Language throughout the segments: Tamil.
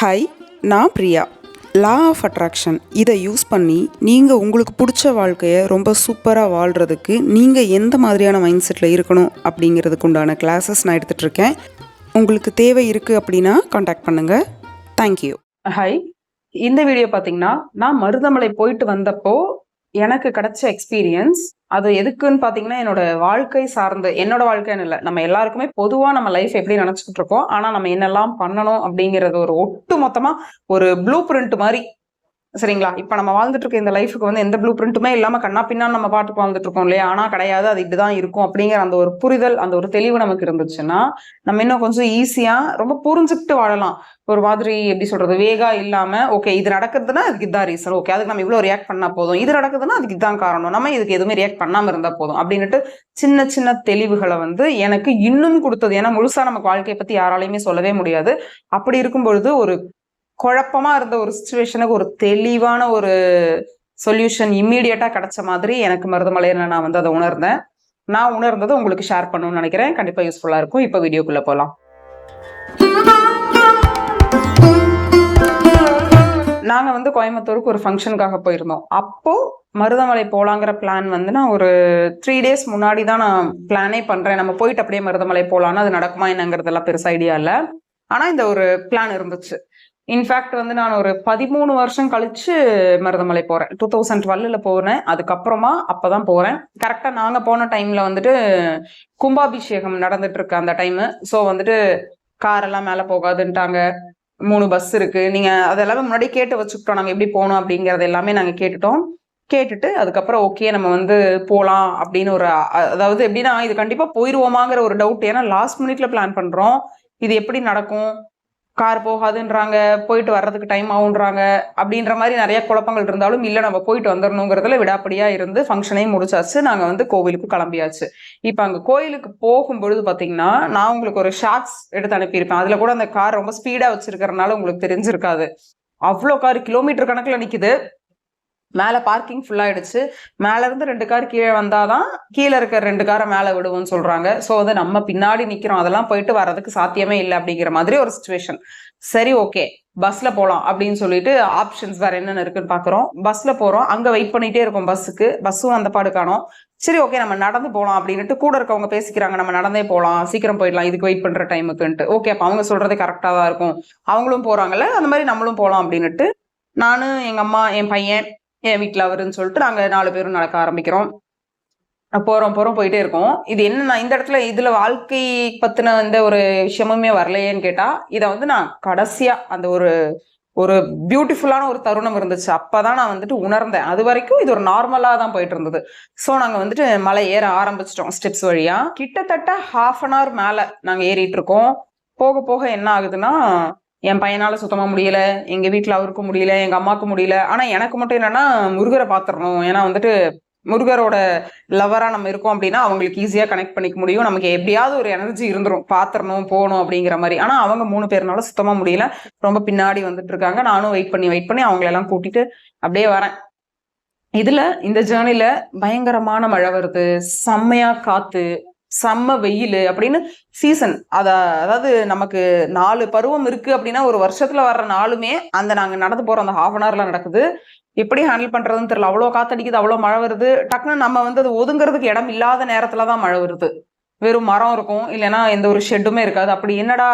ஹாய், நான் பிரியா. லா ஆஃப் அட்ராக்ஷன் இதை யூஸ் பண்ணி நீங்கள் உங்களுக்கு பிடிச்ச வாழ்க்கையை ரொம்ப சூப்பராக வாழ்கிறதுக்கு நீங்கள் எந்த மாதிரியான மைண்ட் செட்டில் இருக்கணும் அப்படிங்கிறதுக்கு உண்டான கிளாஸஸ் நான் எடுத்துகிட்ருக்கேன். உங்களுக்கு தேவை இருக்குது அப்படின்னா காண்டாக்ட் பண்ணுங்கள். தேங்க்யூ. ஹாய், இந்த வீடியோ பார்த்தீங்கன்னா நான் மருதமலை போயிட்டு வந்தப்போ எனக்கு கிடைச்ச எக்ஸ்பீரியன்ஸ். அது எதுக்குன்னு பார்த்தீங்கன்னா என்னோட வாழ்க்கை சார்ந்து, என்னோட வாழ்க்கைன்னு இல்லை, நம்ம எல்லாருக்குமே பொதுவாக நம்ம லைஃப் எப்படி நினச்சிக்கிட்டு இருக்கோம், ஆனால் நம்ம என்னெல்லாம் பண்ணணும் அப்படிங்கிறது ஒரு ஒட்டு மொத்தமாக ஒரு ப்ளூ பிரிண்ட் மாதிரி. சரிங்களா? இப்போ நம்ம வாழ்ந்துட்டு இருக்க இந்த லைஃபுக்கு வந்து எந்த ப்ளூ பிரிண்ட்டுமே இல்லாமல் கண்ணா பின்னா நம்ம பாட்டுக்கு வாழ்ந்துட்டு இருக்கோம் இல்லையா? ஆனால் கிடையாது, அது இப்படிதான் இருக்கும் அப்படிங்கிற அந்த ஒரு புரிதல், அந்த ஒரு தெளிவு நமக்கு இருந்துச்சுன்னா நம்ம இன்னும் கொஞ்சம் ஈஸியாக ரொம்ப புரிஞ்சுக்கிட்டு வாழலாம். ஒரு மாதிரி எப்படி சொல்றது, வேகா இல்லாம ஓகே இது நடக்குதுன்னா அதுக்கு இதான் ரீசன், ஓகே அதுக்கு நம்ம இவ்வளோ ரியாக்ட் பண்ணா போதும், இது நடக்குதுன்னா அதுக்கு இதான் காரணம், நம்ம இதுக்கு எதுவுமே ரியாக்ட் பண்ணாம இருந்தா போதும் அப்படின்னுட்டு சின்ன சின்ன தெளிவுகளை வந்து எனக்கு இன்னும் கொடுத்தது. ஏன்னா முழுசா நமக்கு வாழ்க்கையை பத்தி யாராலையுமே சொல்லவே முடியாது. அப்படி இருக்கும் பொழுது ஒரு குழப்பமா இருந்த ஒரு சுச்சுவேஷனுக்கு ஒரு தெளிவான ஒரு சொல்யூஷன் இம்மீடியட்டா கிடைச்ச மாதிரி எனக்கு மருதமலையில நான் வந்து அதை உணர்ந்தேன். நான் உணர்ந்ததை உங்களுக்கு ஷேர் பண்ணணும்னு நினைக்கிறேன். கண்டிப்பா யூஸ்ஃபுல்லா இருக்கும். இப்போ வீடியோக்குள்ள போலாம். நாங்க வந்து கோயம்புத்தூருக்கு ஒரு ஃபங்க்ஷனுக்காக போயிருந்தோம். அப்போ மருதமலை போலாங்கிற பிளான் வந்து நான் ஒரு 3 days முன்னாடி தான் நான் பிளானே பண்றேன். நம்ம போயிட்டு அப்படியே மருதமலை போலான்னு, அது நடக்குமா என்னங்கிறதெல்லாம் பெருசு ஐடியா இல்லை. ஆனா இந்த ஒரு பிளான் இருந்துச்சு. இன்ஃபேக்ட் வந்து நான் ஒரு 13 வருஷம் கழிச்சு மருதமலை போறேன். 2012 போனேன். அதுக்கப்புறமா அப்பதான் போறேன். கரெக்டா நாங்க போன டைம்ல வந்துட்டு கும்பாபிஷேகம் நடந்துட்டு இருக்கு அந்த டைமு. ஸோ வந்துட்டு கார் எல்லாம் மேல போகாதுன்ட்டாங்க. 3 பஸ் இருக்கு. நீங்க அதெல்லாமே முன்னாடி கேட்டு வச்சுக்கிட்டோம், நாங்க எப்படி போகணும் அப்படிங்கறது எல்லாமே நாங்க கேட்டுட்டோம். கேட்டுட்டு அதுக்கப்புறம் ஓகே நம்ம வந்து போலாம் அப்படின்னு ஒரு அதாவது எப்படின்னா இது கண்டிப்பா போயிருவோமாங்கிற ஒரு டவுட். ஏன்னா லாஸ்ட் மினிட்ல பிளான் பண்றோம். இது எப்படி நடக்கும், கார் போகாதுன்றாங்க, போயிட்டு வர்றதுக்கு டைம் ஆகுன்றாங்க, அப்படின்ற மாதிரி நிறைய குழப்பங்கள் இருந்தாலும் இல்லை நம்ம போயிட்டு வந்துடணுங்கிறதுல விடாப்படியா இருந்து ஃபங்க்ஷனையும் முடிச்சாச்சு. நாங்க வந்து கோவிலுக்கு கிளம்பியாச்சு. இப்ப அங்க கோயிலுக்கு போகும்பொழுது பாத்தீங்கன்னா நான் உங்களுக்கு ஒரு ஷார்ட்ஸ் எடுத்து அனுப்பியிருப்பேன். அதுல கூட அந்த கார் ரொம்ப ஸ்பீடா வச்சிருக்கிறதுனால உங்களுக்கு தெரிஞ்சிருக்காது. அவ்வளோ கார் கிலோமீட்டர் கணக்குல நிக்குது. மேல பார்க்கிங் ஃபுல் ஆயிடுச்சு. மேல இருந்து 2 கார் கீழே வந்தாதான் கீழே இருக்க 2 காரை மேல விடுவோம்னு சொல்றாங்க. ஸோ வந்து நம்ம பின்னாடி நிக்கிறோம், அதெல்லாம் போயிட்டு வர்றதுக்கு சாத்தியமே இல்லை அப்படிங்கிற மாதிரி ஒரு சுச்சுவேஷன். சரி ஓகே பஸ்ல போலாம் அப்படின்னு சொல்லிட்டு ஆப்ஷன்ஸ் வேற என்னென்ன இருக்குன்னு பாக்குறோம். பஸ்ல போறோம். அங்க வெயிட் பண்ணிட்டே இருக்கோம் பஸ்ஸுக்கு. பஸ்ஸும் அந்த பாடு காணோம். சரி ஓகே நம்ம நடந்து போலாம் அப்படின்ட்டு கூட இருக்கவங்க பேசிக்கிறாங்க, நம்ம நடந்தே போலாம், சீக்கிரம் போயிடலாம் இதுக்கு வெயிட் பண்ற டைமுக்குன்ட்டு. ஓகே அப்ப அவங்க சொல்றதே கரெக்டா தான் இருக்கும், அவங்களும் போறாங்கல்ல, அந்த மாதிரி நம்மளும் போலாம் அப்படின்னுட்டு நானு, எங்க அம்மா, என் பையன், என் வீட்டுல அவருன்னு சொல்லிட்டு நாங்க 4 பேரும் நடக்க ஆரம்பிக்கிறோம். போறோம் போயிட்டே இருக்கோம். இது என்ன இந்த இடத்துல இதுல வாழ்க்கை பத்தின இந்த ஒரு விஷயமுமே வரலையேன்னு கேட்டா, இதை வந்து நான் கடைசியா அந்த ஒரு ஒரு பியூட்டிஃபுல்லான ஒரு தருணம் இருந்துச்சு. அப்பதான் நான் வந்துட்டு உணர்ந்தேன். அது வரைக்கும் இது ஒரு நார்மலா தான் போயிட்டு இருந்தது. ஸோ நாங்க வந்துட்டு மலை ஏற ஆரம்பிச்சிட்டோம் ஸ்டெப்ஸ் வழியா. கிட்டத்தட்ட 1/2 an hour மேல நாங்க ஏறிட்டு இருக்கோம். போக போக என்ன ஆகுதுன்னா, என் பையனால சுத்தமா முடியல, எங்க வீட்டுல அவருக்கும் முடியல, எங்க அம்மாவுக்கும் முடியல. ஆனா எனக்கு மட்டும் என்னன்னா முருகரை பாத்துறணும். ஏன்னா வந்துட்டு முருகரோட லவரா நம்ம இருக்கோம் அப்படின்னா அவங்களுக்கு ஈஸியா கனெக்ட் பண்ணிக்க முடியும். நமக்கு எப்படியாவது ஒரு எனர்ஜி இருந்துரும், பாத்திரணும் போகணும் அப்படிங்கிற மாதிரி. ஆனா அவங்க 3 பேர்னால சுத்தமா முடியல. ரொம்ப பின்னாடி வந்துட்டு இருக்காங்க. நானும் வெயிட் பண்ணி அவங்களெல்லாம் கூட்டிட்டு அப்படியே வரேன். இதுல இந்த ஜேர்னில பயங்கரமான மழை வருது, செம்மையா காத்து, செம்ம வெயில் அப்படின்னு சீசன். அதாவது நமக்கு 4 பருவம் இருக்கு அப்படின்னா ஒரு வருஷத்துல வர்ற 4மே அந்த நாங்க நடந்து போற அந்த 1/2 an hourல நடக்குது. எப்படி ஹேண்டில் பண்றதுன்னு தெரியல. அவ்வளோ காத்தடிக்குது, அவ்வளோ மழை வருது. டக்குன்னு நம்ம வந்து அது ஒதுங்கிறதுக்கு இடம் இல்லாத நேரத்துலதான் மழை வருது. வெறும் மரம் இருக்கும், இல்லைன்னா எந்த ஒரு ஷெட்டுமே இருக்காது. அப்படி என்னடா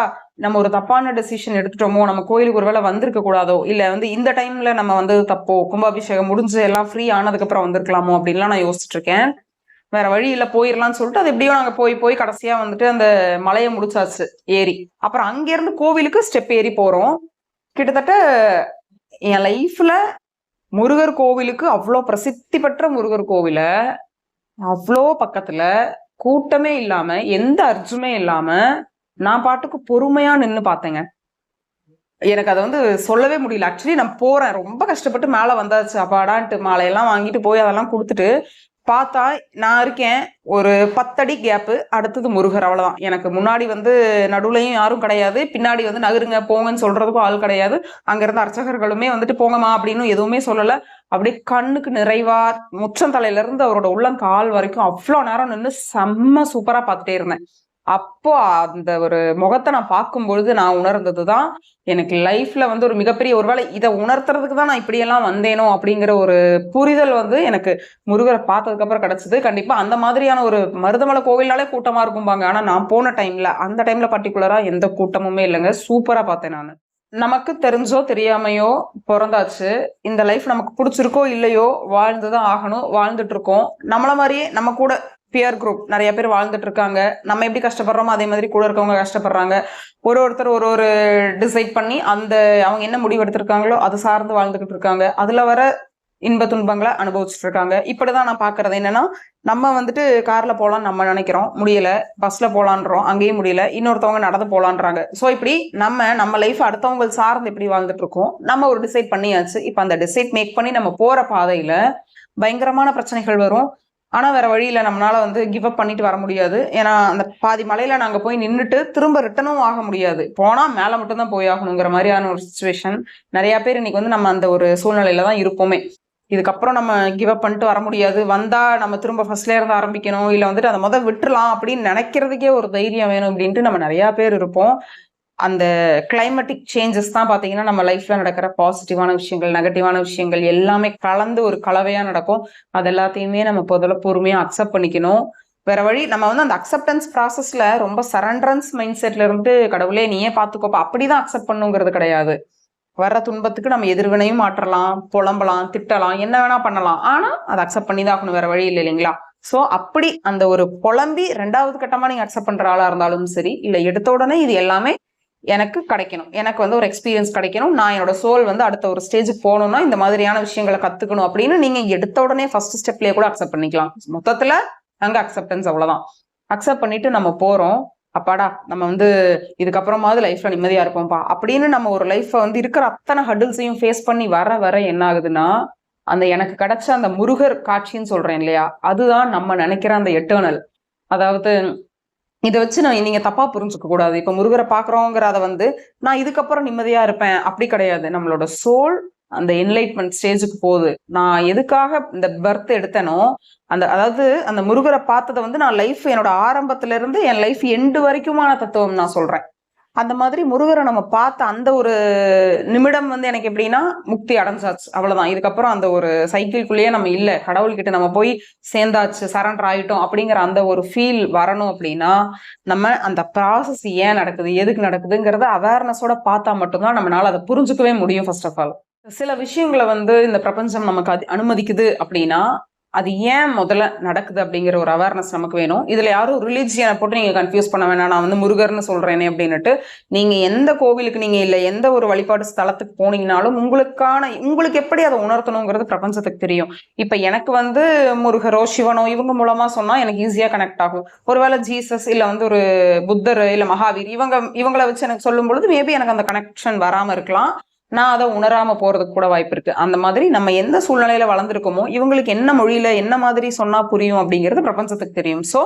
நம்ம ஒரு தப்பான டெசிஷன் எடுத்துட்டோமோ, நம்ம கோயிலுக்கு ஒரு வேளை வந்திருக்க கூடாதோ, இல்ல வந்து இந்த டைம்ல நம்ம வந்து தப்போ, கும்பாபிஷேகம் முடிஞ்சு எல்லாம் ஃப்ரீ ஆனதுக்கு அப்புறம் வந்திருக்கலாமோ அப்படின்லாம் நான் யோசிச்சுட்டு இருக்கேன். வேற வழி இல்ல போயிடலாம்னு சொல்லிட்டு அது எப்படியோ நாங்க போய் கடைசியா வந்துட்டு அந்த மலையை முடிச்சாச்சு ஏறி. அப்புறம் அங்க இருந்து கோவிலுக்கு ஸ்டெப் ஏறி போறோம். கிட்டத்தட்ட என் லைஃப்ல முருகர் கோவிலுக்கு, அவ்வளோ பிரசித்தி பெற்ற முருகர் கோவில அவ்வளோ பக்கத்துல கூட்டமே இல்லாம, எந்த அர்ஜுமே இல்லாம நான் பாட்டுக்கு பொறுமையா நின்னு பார்த்தேங்க. எனக்கு அதை வந்து சொல்லவே முடியல. ஆக்சுவலி நான் போறேன், ரொம்ப கஷ்டப்பட்டு மேல வந்தாச்சு. அப்பாடான்ட்டு மாலையெல்லாம் வாங்கிட்டு போய் அதெல்லாம் கொடுத்துட்டு பார்த்தா நான் இருக்கேன் ஒரு 10 அடி கேப்பு. அடுத்தது முருகர், அவ்வளவுதான். எனக்கு முன்னாடி வந்து நடுவுலையும் யாரும் கிடையாது, பின்னாடி வந்து நகருங்க போங்கன்னு சொல்றதுக்கும் ஆள் கிடையாது. அங்க இருந்த அர்ச்சகர்களுமே வந்துட்டு போங்கம்மா அப்படின்னு எதுவுமே சொல்லல. அப்படியே கண்ணுக்கு நிறைவா முச்சம் தலையில இருந்து அவரோட உள்ளங்கால் வரைக்கும் அவ்வளோ நேரம் நின்று செம்ம சூப்பரா பார்த்துட்டே இருந்தேன். அப்போ அந்த ஒரு முகத்தை நான் பார்க்கும்பொழுது நான் உணர்ந்ததுதான் எனக்கு லைஃப்ல வந்து ஒரு மிகப்பெரிய ஒருவேளை இதை உணர்த்துறதுக்கு தான் நான் இப்படியெல்லாம் வந்தேனோ அப்படிங்கிற ஒரு புரிதல் வந்து எனக்கு முருகரை பார்த்ததுக்கு அப்புறம் கிடைச்சது. கண்டிப்பா அந்த மாதிரியான ஒரு மருதமலை கோவில்னாலே கூட்டமா இருக்கும்பாங்க. ஆனா நான் போன டைம்ல அந்த டைம்ல பர்டிகுலரா எந்த கூட்டமுமே இல்லைங்க. சூப்பரா பார்த்தேன் நான். நமக்கு தெரிஞ்சோ தெரியாமையோ பிறந்தாச்சு. இந்த லைஃப் நமக்கு பிடிச்சிருக்கோ இல்லையோ வாழ்ந்துதான் ஆகணும். வாழ்ந்துட்டு இருக்கோம். நம்மள மாதிரியே நம்ம கூட பியர் குரூப் நிறைய பேர் வாழ்ந்துட்டு இருக்காங்க. நம்ம எப்படி கஷ்டப்படுறோமோ அதே மாதிரி கூட இருக்கவங்க கஷ்டப்படுறாங்க. ஒருத்தர் ஒரு டிசைட் பண்ணி அந்த அவங்க என்ன முடிவு எடுத்திருக்காங்களோ அது சார்ந்து வாழ்ந்துகிட்டு இருக்காங்க. அதுல வர இன்ப துன்பங்களை அனுபவிச்சுட்டு இருக்காங்க. இப்படிதான் நான் பாக்குறது என்னன்னா, நம்ம வந்துட்டு கார்ல போலான்னு நம்ம நினைக்கிறோம், முடியல. பஸ்ல போலான்றோம், அங்கேயும் முடியல. இன்னொருத்தவங்க நடந்து போலான்றாங்க. ஸோ இப்படி நம்ம லைஃப் அடுத்தவங்க சார்ந்து எப்படி வாழ்ந்துட்டு இருக்கோம். நம்ம ஒரு டிசைட் பண்ணியாச்சு. இப்ப அந்த டிசைட் மேக் பண்ணி நம்ம போற பாதையில பயங்கரமான பிரச்சனைகள் வரும். ஆனா வேற வழியில நம்மளால வந்து கிவ் அப் பண்ணிட்டு வர முடியாது. ஏன்னா அந்த பாதி மலையில நாங்க போய் நின்றுட்டு திரும்ப ரிட்டனும் ஆக முடியாது. போனா மேல மட்டும்தான் போய் ஆகணுங்கிற மாதிரியான ஒரு சுச்சுவேஷன். நிறைய பேர் இன்னைக்கு வந்து நம்ம அந்த ஒரு சூழ்நிலையில தான் இருப்போமே. இதுக்கப்புறம் நம்ம கிவ் அப் பண்ணிட்டு வர முடியாது. வந்தா நம்ம திரும்ப ஃபர்ஸ்ட்ல இருந்து ஆரம்பிக்கணும். இல்ல வந்துட்டு அதை விட்டுறலாம் அப்படின்னு நினைக்கிறதுக்கே ஒரு தைரியம் வேணும் அப்படின்ட்டு நம்ம நிறைய பேர் இருப்போம். அந்த கிளைமேட்டிக் சேஞ்சஸ் தான் பாத்தீங்கன்னா நம்ம லைஃப்ல நடக்கிற பாசிட்டிவான விஷயங்கள், நெகட்டிவான விஷயங்கள் எல்லாமே கலந்து ஒரு கலவையா நடக்கும். அது எல்லாத்தையுமே நம்ம முதல்ல பொறுமையா அக்செப்ட் பண்ணிக்கணும். வேற வழி நம்ம வந்து அந்த அக்செப்டன்ஸ் ப்ராசஸ்ல ரொம்ப சரண்டரன்ஸ் மைண்ட் செட்ல இருந்து கடவுளே நீயே பாத்துக்கோப்பா அப்படிதான் அக்செப்ட் பண்ணுங்கிறது கிடையாது. வர்ற துன்பத்துக்கு நம்ம எதிர்வினையும் மாற்றலாம், புலம்பலாம், திட்டலாம், என்ன வேணா பண்ணலாம். ஆனா அதை அக்செப்ட் பண்ணி தான் ஆகணும். வேற வழி இல்லை இல்லைங்களா? சோ அப்படி அந்த ஒரு புலம்பி 2வது கட்டமா நீங்க அக்செப்ட் பண்ற ஆளா இருந்தாலும் சரி, இல்ல எடுத்த உடனே இது எல்லாமே எனக்கு கிடைக்கணும், எனக்கு வந்து ஒரு எக்ஸ்பீரியன்ஸ் கிடைக்கணும், நான் என்னோட சோல் வந்து அடுத்த ஒரு ஸ்டேஜுக்கு போகணும்னா இந்த மாதிரியான விஷயங்களை கத்துக்கணும் அப்படின்னு நீங்க எடுத்த உடனே ஃபர்ஸ்ட் ஸ்டெப்லயே கூட அக்செப்ட் பண்ணிக்கலாம். மொத்தத்துல அங்க அக்செப்டன்ஸ் அவ்வளவுதான். அக்செப்ட் பண்ணிட்டு நம்ம போறோம். அப்பாடா நம்ம வந்து இதுக்கப்புறமாவது லைஃப்ல நிம்மதியா இருப்போம்ப்பா அப்படின்னு நம்ம ஒரு லைஃப்பை வந்து இருக்கிற அத்தனை ஹடில்ஸையும் ஃபேஸ் பண்ணி வர என்ன ஆகுதுன்னா, அந்த எனக்கு கிடைச்ச அந்த முருகர் காட்சின்னு சொல்றேன் இல்லையா, அதுதான் நம்ம நினைக்கிற அந்த எட்டர்னல். அதாவது இதை வச்சு நீங்க தப்பா புரிஞ்சுக்க கூடாது. இப்ப முருகரை பாக்குறோங்கிறத வந்து நான் இதுக்கப்புறம் நிம்மதியா இருப்பேன் அப்படி கிடையாது. நம்மளோட சோல் அந்த என்லைட்மெண்ட் ஸ்டேஜுக்கு போகுது. நான் எதுக்காக இந்த பர்த் எடுத்தனோ அதாவது அந்த முருகரை பார்த்ததை வந்து நான் லைஃப் என்னோட ஆரம்பத்துல இருந்து என் லைஃப் எண்டு வரைக்குமான தத்துவம் நான் சொல்றேன். அந்த மாதிரி முருகரை நம்ம பார்த்த அந்த ஒரு நிமிடம் வந்து எனக்கு எப்படின்னா முக்தி அடைஞ்சாச்சு, அவ்வளவுதான். இதுக்கப்புறம் அந்த ஒரு சைக்கிள்குள்ளேயே நம்ம இல்லை, கடவுள்கிட்ட நம்ம போய் சேர்ந்தாச்சு, சரண்டர் ஆயிட்டோம் அப்படிங்கிற அந்த ஒரு ஃபீல் வரணும் அப்படின்னா நம்ம அந்த ப்ராசஸ் ஏன் நடக்குது, எதுக்கு நடக்குதுங்கிறத அவேர்னஸோட பார்த்தா மட்டும்தான் நம்மளால அதை புரிஞ்சுக்கவே முடியும். ஃபர்ஸ்ட் ஆஃப் ஆல் சில விஷயங்களை வந்து இந்த பிரபஞ்சம் நமக்கு அனுமதிக்குது அப்படின்னா அது ஏன் முதல்ல நடக்குது அப்படிங்கிற ஒரு அவேர்னஸ் நமக்கு வேணும். இதுல யாரும் ரிலீஜியனை போட்டு நீங்க கன்ஃபியூஸ் பண்ண வேணாம், நான் வந்து முருகர்னு சொல்றேனே அப்படின்னுட்டு. நீங்க எந்த கோவிலுக்கு நீங்க இல்ல எந்த ஒரு வழிபாடு ஸ்தலத்துக்கு போனீங்கனாலும் உங்களுக்கு எப்படி அதை உணர்த்தணுங்கிறது பிரபஞ்சத்துக்கு தெரியும். இப்ப எனக்கு வந்து முருகரோ சிவனோ இவங்க மூலமா சொன்னா எனக்கு ஈஸியா கனெக்ட் ஆகும். ஒருவேளை ஜீசஸ் இல்ல வந்து ஒரு புத்தர் இல்ல மகாவீர் இவங்களை வச்சு எனக்கு சொல்லும் பொழுது மேபி எனக்கு அந்த கனெக்ஷன் வராம இருக்கலாம். நான் அதை உணராம போறதுக்கு கூட வாய்ப்பு இருக்கு. அந்த மாதிரி நம்ம எந்த சூழ்நிலையில வளர்ந்துருக்கோமோ இவங்களுக்கு என்ன மொழியில என்ன மாதிரி சொன்னா புரியும் அப்படிங்கிறது பிரபஞ்சத்துக்கு தெரியும். சோ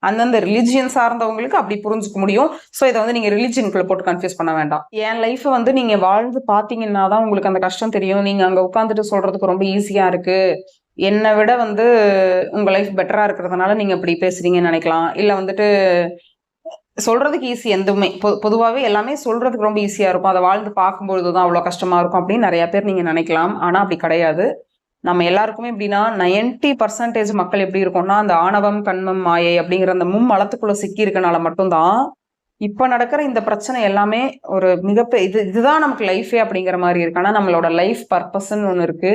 அந்தந்த ரிலிஜியன் சார்ந்தவங்களுக்கு அப்படி புரிஞ்சுக்க முடியும். ஸோ இதை வந்து நீங்க ரிலிஜியனுக்குள்ள போட்டு கன்ஃபியூஸ் பண்ண வேண்டாம். என் லைஃப்பை வந்து நீங்க வாழ்ந்து பாத்தீங்கன்னா தான் உங்களுக்கு அந்த கஷ்டம் தெரியும். நீங்க அங்க உட்காந்துட்டு சொல்றதுக்கு ரொம்ப ஈஸியா இருக்கு, என்னை விட வந்து உங்க லைஃப் பெட்டரா இருக்கிறதுனால நீங்க அப்படி பேசுறீங்கன்னு நினைக்கலாம். இல்ல வந்துட்டு சொல்றதுக்கு ஈஸி எதுவுமே பொதுவாகவே எல்லாமே சொல்றதுக்கு ரொம்ப ஈஸியா இருக்கும், அதை வாழ்ந்து பார்க்கும்பொழுதுதான் அவ்வளவு கஷ்டமா இருக்கும் அப்படின்னு நிறைய பேர் நீங்க நினைக்கலாம். ஆனா அப்படி கிடையாது. நம்ம எல்லாருக்குமே எப்படின்னா 90% மக்கள் எப்படி இருக்கும்னா அந்த ஆணவம் கண்மம் மாயை அப்படிங்கிற அந்த மும்மலத்துக்குள்ள சிக்கி இருக்கனால மட்டும்தான் இப்ப நடக்கிற இந்த பிரச்சனை எல்லாமே ஒரு மிகப்பெரிய இதுதான் நமக்கு லைஃபே அப்படிங்கிற மாதிரி இருக்கு. ஆனா நம்மளோட லைஃப் பர்பஸ்ன்னு ஒண்ணு இருக்கு.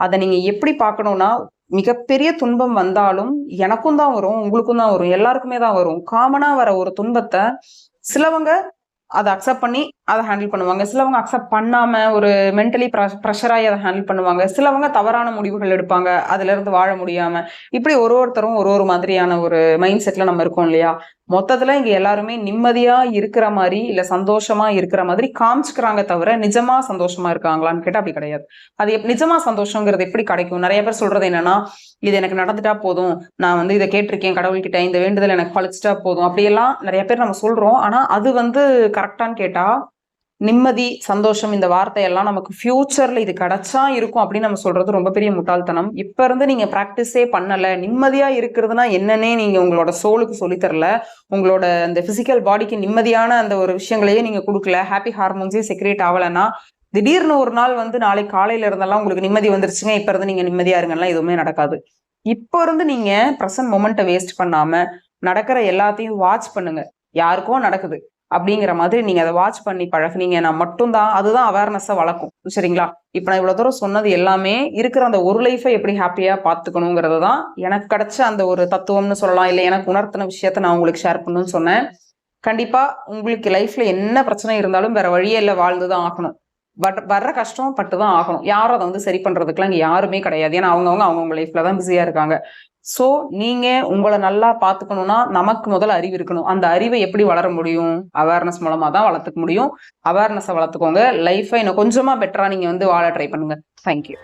அதை நீங்க எப்படி பார்க்கணும்னா மிகப்பெரிய துன்பம் வந்தாலும் எனக்கும் தான் வரும், உங்களுக்கும் தான் வரும், எல்லாருக்குமே தான் வரும். காமனா வர ஒரு துன்பத்தை சிலவங்க அதை அக்செப்ட் பண்ணி அதை ஹேண்டில் பண்ணுவாங்க, சிலவங்க அக்செப்ட் பண்ணாம ஒரு மென்டலி ப்ரெஷராகி அதை ஹேண்டில் பண்ணுவாங்க, சிலவங்க தவறான முடிவுகள் எடுப்பாங்க அதுல இருந்து வாழ முடியாம. இப்படி ஒருத்தரும் ஒரு மாதிரியான ஒரு மைண்ட் செட்ல நம்ம இருக்கோம் இல்லையா. மொத்தத்துல இங்க எல்லாருமே நிம்மதியா இருக்கிற மாதிரி இல்ல சந்தோஷமா இருக்கிற மாதிரி காமிச்சுக்கிறாங்க தவிர நிஜமா சந்தோஷமா இருக்காங்களான்னு கேட்டா அப்படி கிடையாது. அது நிஜமா சந்தோஷங்கிறது எப்படி கிடைக்கும்? நிறைய பேர் சொல்றது என்னன்னா, இது எனக்கு நடந்துட்டா போதும், நான் வந்து இதை கேட்டிருக்கேன் கடவுள்கிட்ட, இந்த வேண்டுதல் எனக்கு பழிச்சிட்டா போதும் அப்படியெல்லாம் நிறைய பேர் நம்ம சொல்றோம். ஆனா அது வந்து கரெக்டான்னு கேட்டா நிம்மதி, சந்தோஷம் இந்த வார்த்தையெல்லாம் நமக்கு ஃபியூச்சர்ல இது கிடைச்சா இருக்கும் அப்படின்னு நம்ம சொல்றது ரொம்ப பெரிய முட்டாள்தனம். இப்ப இருந்து நீங்க பிராக்டிஸே பண்ணல, நிம்மதியா இருக்கிறதுனா என்னன்னே நீங்க உங்களோட சோலுக்கு சொல்லித் தரல, உங்களோட அந்த பிசிக்கல் பாடிக்கு நிம்மதியான அந்த ஒரு விஷயங்களையே நீங்க கொடுக்கல, ஹாப்பி ஹார்மோன்ஸே செக்ரேட் ஆகலைன்னா திடீர்னு ஒரு நாள் வந்து நாளைக்கு காலையில இருந்தெல்லாம் உங்களுக்கு நிம்மதி வந்துருச்சுங்க, இப்ப இருந்து நீங்க நிம்மதியா இருங்கலாம் எதுவுமே நடக்காது. இப்ப இருந்து நீங்க ப்ரெசன்ட் மொமெண்ட்டை வேஸ்ட் பண்ணாம நடக்கிற எல்லாத்தையும் வாட்ச் பண்ணுங்க. யாருக்கோ நடக்குது அப்படிங்கிற மாதிரி நீங்க அதை வாட்ச் பண்ணி பழகுனீங்கன்னா மட்டும்தான் அதுதான் அவேர்னஸை வளர்க்கும். சரிங்களா? இப்ப நான் இவ்வளவு தூரம் சொன்னது எல்லாமே இருக்கிற அந்த ஒரு லைஃபை எப்படி ஹாப்பியா பாத்துக்கணுங்கிறது தான் எனக்கு கிடைச்ச அந்த ஒரு தத்துவம்னு சொல்லலாம், இல்லை எனக்கு உணர்த்தின விஷயத்த நான் உங்களுக்கு ஷேர் பண்ணணும்னு சொன்னேன். கண்டிப்பா உங்களுக்கு லைஃப்ல என்ன பிரச்சனை இருந்தாலும் வேற வழியே இல்லை, வாழ்ந்துதான் ஆகணும். பட் வர்ற கஷ்டம் பட்டுதான் ஆகணும். யாரும் அதை வந்து சரி பண்றதுக்குலாம் இங்க யாருமே கிடையாது. ஏன்னா அவங்கவுங்க லைஃப்ல தான் பிஸியா இருக்காங்க. சோ நீங்க உங்களை நல்லா பாத்துக்கணும்னா நமக்கு முதல்ல அறிவு இருக்கணும். அந்த அறிவை எப்படி வளர முடியும்? அவேர்னஸ் மூலமா தான் வளர்த்துக்க முடியும். அவேர்னஸை வளர்த்துக்கோங்க. லைஃபை இன்னும் கொஞ்சமா பெட்டரா நீங்க வந்து வாழ ட்ரை பண்ணுங்க. தேங்க்யூ.